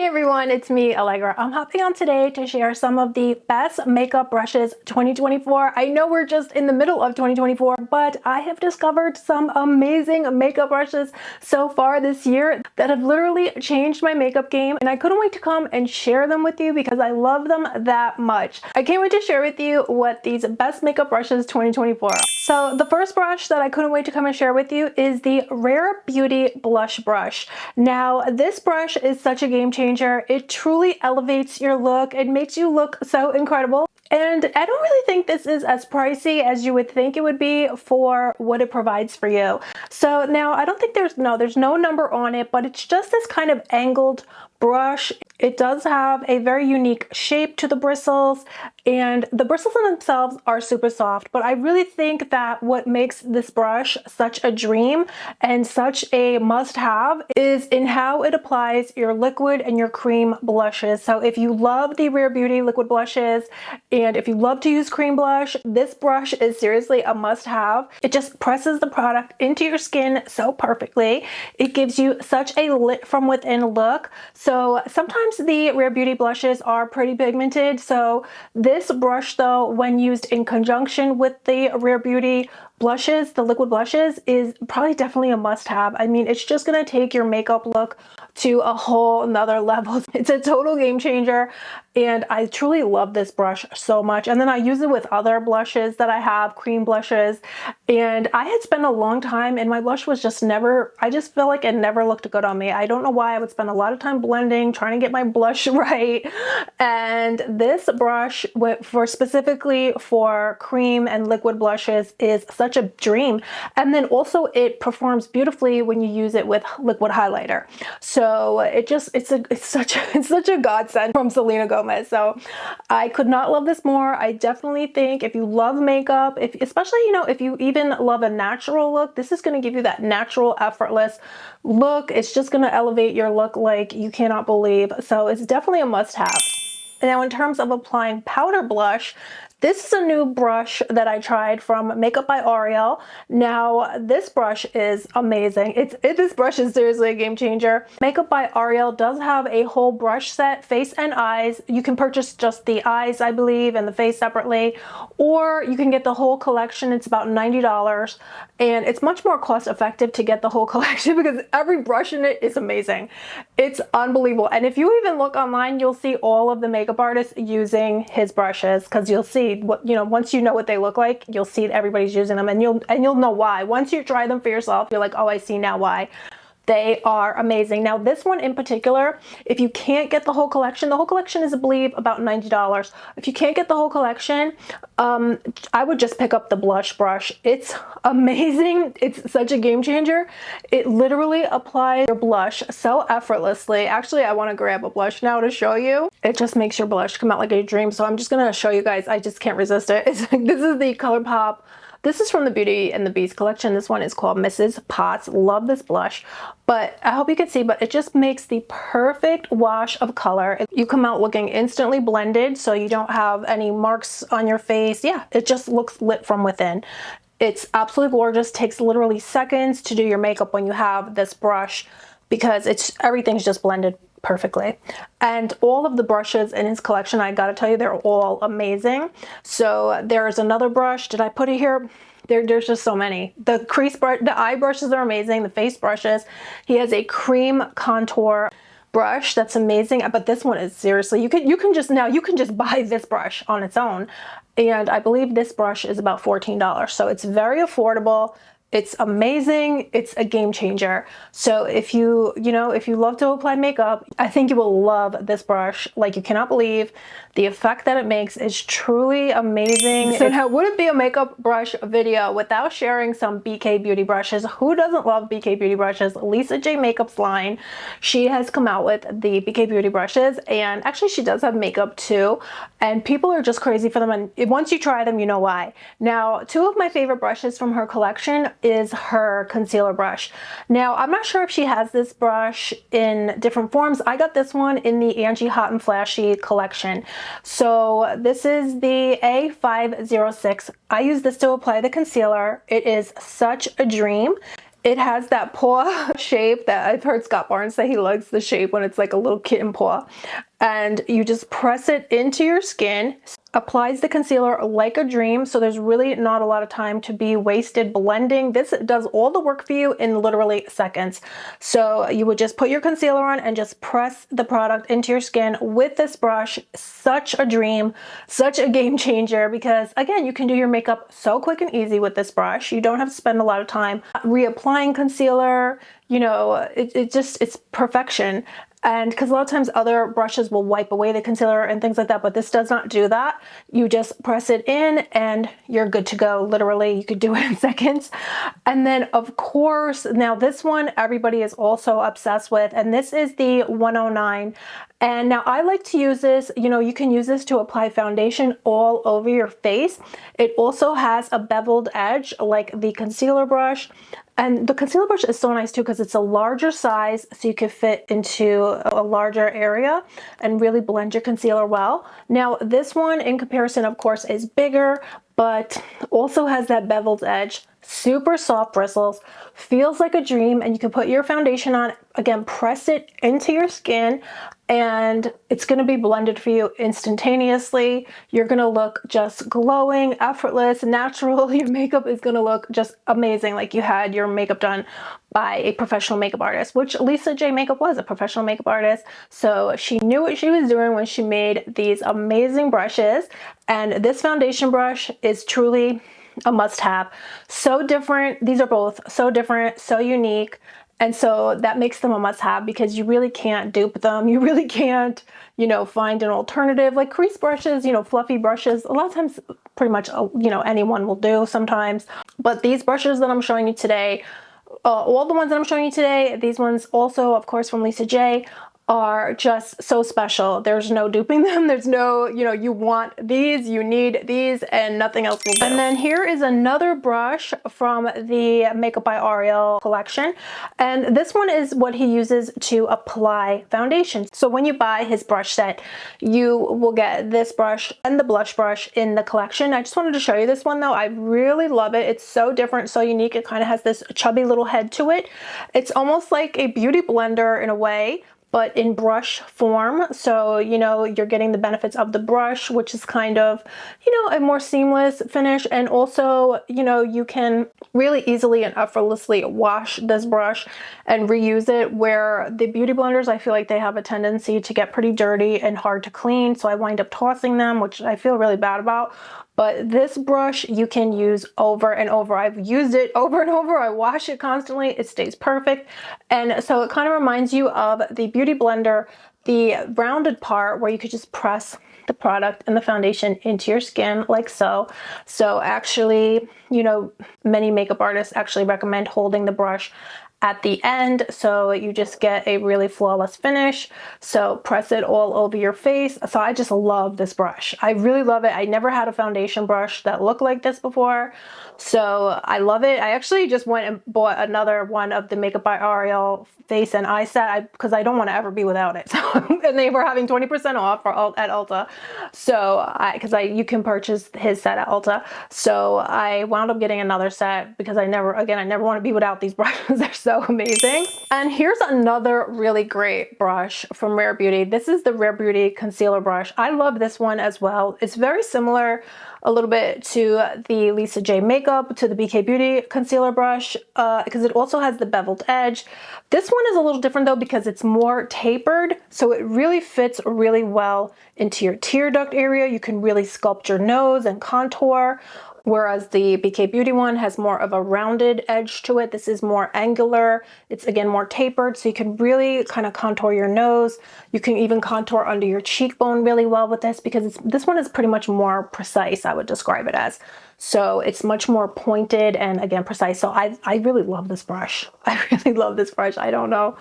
Hey everyone, it's me, Alegra. I'm hopping on today to share some of the best makeup brushes 2024. I know we're just in the middle of 2024, but I have discovered some amazing makeup brushes so far this year that have literally changed my makeup game, and I couldn't wait to come and share them with you because I love them that much. I can't wait to share with you what these best makeup brushes 2024 are. So the first brush that I couldn't wait to come and share with you is the Rare Beauty Blush Brush. Now, this brush is such a game changer. It truly elevates your look. It makes you look so incredible. And I don't really think this is as pricey as you would think it would be for what it provides for you. So now I don't think there's no number on it, but it's just this kind of angled brush. It does have a very unique shape to the bristles, and the bristles in themselves are super soft, but I really think that what makes this brush such a dream and such a must-have is in how it applies your liquid and your cream blushes. So if you love the Rare Beauty liquid blushes and if you love to use cream blush, this brush is seriously a must-have. It just presses the product into your skin so perfectly. It gives you such a lit from within look. So sometimes the Rare Beauty blushes are pretty pigmented. So this brush though, when used in conjunction with the Rare Beauty blushes, the liquid blushes, is probably definitely a must-have. I mean, it's just gonna take your makeup look to a whole nother level. It's a total game changer, and I truly love this brush so much. And then I use it with other blushes that I have, cream blushes, and I had spent a long time and my blush was just never, I just feel like it never looked good on me. I don't know why. I would spend a lot of time blending, trying to get my blush right, and this brush specifically for cream and liquid blushes is such a dream. And then also it performs beautifully when you use it with liquid highlighter. So it's such a godsend from Selena Gomez. So I could not love this more. I definitely think if you love makeup, especially if you even love a natural look, this is going to give you that natural, effortless look. It's just going to elevate your look like you cannot believe. So it's definitely a must-have. Now, in terms of applying powder blush, this is a new brush that I tried from Makeup by Ariel. Now, this brush is amazing. This brush is seriously a game changer. Makeup by Ariel does have a whole brush set, face and eyes. You can purchase just the eyes, I believe, and the face separately, or you can get the whole collection. It's about $90, and it's much more cost effective to get the whole collection because every brush in it is amazing. It's unbelievable. And if you even look online, you'll see all of the makeup artists using his brushes, because you'll see what, once you know what they look like, you'll see everybody's using them, and you'll know why. Once you try them for yourself, you're like, oh, I see now why. They are amazing. Now, this one in particular, if you can't get the whole collection is, I believe, about $90. If you can't get the whole collection, I would just pick up the blush brush. It's amazing. It's such a game changer. It literally applies your blush so effortlessly. Actually, I want to grab a blush now to show you. It just makes your blush come out like a dream. So I'm just going to show you guys. I just can't resist it. This is the ColourPop. This is from the Beauty and the Beast collection. This one is called Mrs. Potts. Love this blush, but I hope you can see, but it just makes the perfect wash of color. You come out looking instantly blended, so you don't have any marks on your face. Yeah, it just looks lit from within. It's absolutely gorgeous. Takes literally seconds to do your makeup when you have this brush because everything's just blended perfectly. And all of the brushes in his collection, I gotta tell you, they're all amazing. So there's another brush. Did I put it here? There's just so many. The crease brush, the eye brushes are amazing. The face brushes. He has a cream contour brush that's amazing, but this one is seriously, you can just buy this brush on its own, and I believe this brush is about $14. So it's very affordable. It's amazing. It's a game changer. So if you love to apply makeup, I think you will love this brush like you cannot believe. The effect that it makes is truly amazing. So now, wouldn't be a makeup brush video without sharing some BK Beauty brushes. Who doesn't love BK Beauty brushes? Lisa J Makeup's line. She has come out with the BK Beauty brushes, and actually she does have makeup too. And people are just crazy for them. And once you try them, you know why. Now, two of my favorite brushes from her collection is her concealer brush. Now, I'm not sure if she has this brush in different forms. I got this one in the Angie Hot and Flashy collection. So this is the A506. I use this to apply the concealer. It is such a dream. It has that paw shape that I've heard Scott Barnes say he likes the shape when it's like a little kitten paw. And you just press it into your skin, applies the concealer like a dream. So there's really not a lot of time to be wasted blending. This does all the work for you in literally seconds. So you would just put your concealer on and just press the product into your skin with this brush. Such a dream, such a game changer, because again, you can do your makeup so quick and easy with this brush. You don't have to spend a lot of time reapplying concealer. You know, it's perfection. And because a lot of times other brushes will wipe away the concealer and things like that, but this does not do that. You just press it in and you're good to go. Literally, you could do it in seconds. And then of course, now this one everybody is also obsessed with, and this is the 109. And now I like to use this, you know, you can use this to apply foundation all over your face. It also has a beveled edge like the concealer brush. And the concealer brush is so nice too because it's a larger size, so you can fit into a larger area and really blend your concealer well. Now this one in comparison, of course, is bigger, but also has that beveled edge. Super soft bristles, feels like a dream, and you can put your foundation on, again, press it into your skin, and it's going to be blended for you instantaneously. You're going to look just glowing, effortless, natural. Your makeup is going to look just amazing, like you had your makeup done by a professional makeup artist, which Lisa J Makeup was a professional makeup artist. So she knew what she was doing when she made these amazing brushes. And this foundation brush is truly a must-have. So different. These are both so different, so unique. And so that makes them a must-have because you really can't dupe them. You really can't, you know, find an alternative like crease brushes, you know, fluffy brushes. A lot of times, pretty much, you know, anyone will do sometimes. But these brushes that I'm showing you today, all the ones that I'm showing you today, these ones also, of course, from Lisa J, are just so special. There's no duping them. There's no, you know, you want these, you need these, and nothing else will do. And then here is another brush from the Makeup by Ariel collection. And this one is what he uses to apply foundation. So when you buy his brush set, you will get this brush and the blush brush in the collection. I just wanted to show you this one though. I really love it. It's so different, so unique. It kind of has this chubby little head to it. It's almost like a beauty blender in a way, but in brush form. So, you know, you're getting the benefits of the brush, which is kind of, you know, a more seamless finish. And also, you know, you can really easily and effortlessly wash this brush and reuse it, where the beauty blenders, I feel like they have a tendency to get pretty dirty and hard to clean. So I wind up tossing them, which I feel really bad about. But this brush you can use over and over. I've used it over and over. I wash it constantly. It stays perfect. And so it kind of reminds you of the Beauty Blender, the rounded part where you could just press the product and the foundation into your skin like so. So actually, you know, many makeup artists actually recommend holding the brush at the end, so you just get a really flawless finish. So press it all over your face. So I just love this brush. I really love it. I never had a foundation brush that looked like this before, so I love it. I actually just went and bought another one of the Makeup by Ariel face and eye set because I don't want to ever be without it. So, and they were having 20% off at Ulta. So you can purchase his set at Ulta. So I wound up getting another set because I never want to be without these brushes. They're so amazing. And here's another really great brush from Rare Beauty. This is the Rare Beauty concealer brush. I love this one as well. It's very similar a little bit to the Lisa J Makeup, to the BK Beauty concealer brush, because it also has the beveled edge. This one is a little different though because it's more tapered, so it really fits really well into your tear duct area. You can really sculpt your nose and contour, whereas the BK Beauty one has more of a rounded edge to it. This is more angular. It's again more tapered, so you can really kind of contour your nose. You can even contour under your cheekbone really well with this because this one is pretty much more precise, I would describe it as. So it's much more pointed and again precise. So I really love this brush. I really love this brush. I don't know.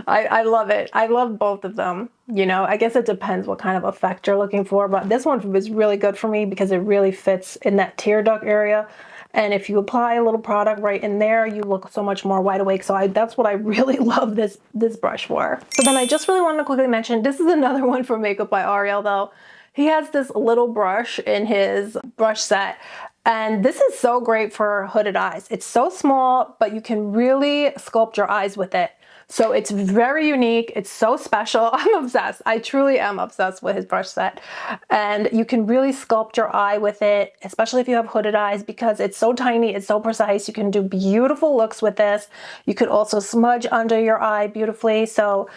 I love it. I love both of them. You know, I guess it depends what kind of effect you're looking for, but this one was really good for me because it really fits in that tear duct area. And if you apply a little product right in there, you look so much more wide awake. So that's what I really love this brush for. So then I just really wanted to quickly mention, this is another one from Makeup by Ariel though. He has this little brush in his brush set, And this is so great for hooded eyes. It's so small, but you can really sculpt your eyes with it. So it's very unique. It's so special. I'm obsessed. I truly am obsessed with his brush set. And you can really sculpt your eye with it, especially if you have hooded eyes, because it's so tiny, it's so precise. You can do beautiful looks with this. You could also smudge under your eye beautifully. So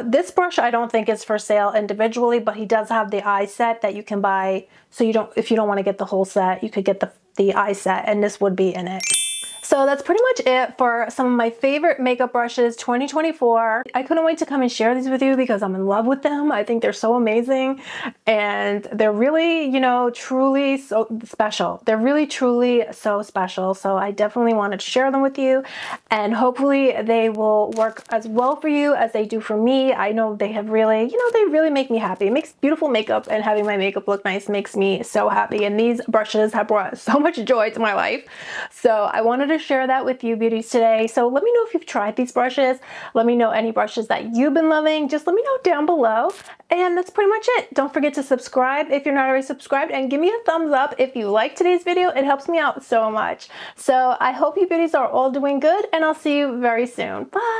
this brush I don't think is for sale individually, but he does have the eye set that you can buy. So if you don't want to get the whole set, you could get the eye set, and this would be in it. So that's pretty much it for some of my favorite makeup brushes 2024. I couldn't wait to come and share these with you because I'm in love with them. I think they're so amazing, and they're really, you know, truly so special. They're really, truly so special. So I definitely wanted to share them with you, and hopefully they will work as well for you as they do for me. I know they have really, you know, they really make me happy. It makes beautiful makeup, and having my makeup look nice makes me so happy. And these brushes have brought so much joy to my life. So I wanted to share that with you beauties today. So let me know if you've tried these brushes. Let me know any brushes that you've been loving. Just let me know down below. And that's pretty much it. Don't forget to subscribe if you're not already subscribed, and give me a thumbs up if you like today's video. It helps me out so much. So I hope you beauties are all doing good, and I'll see you very soon. Bye.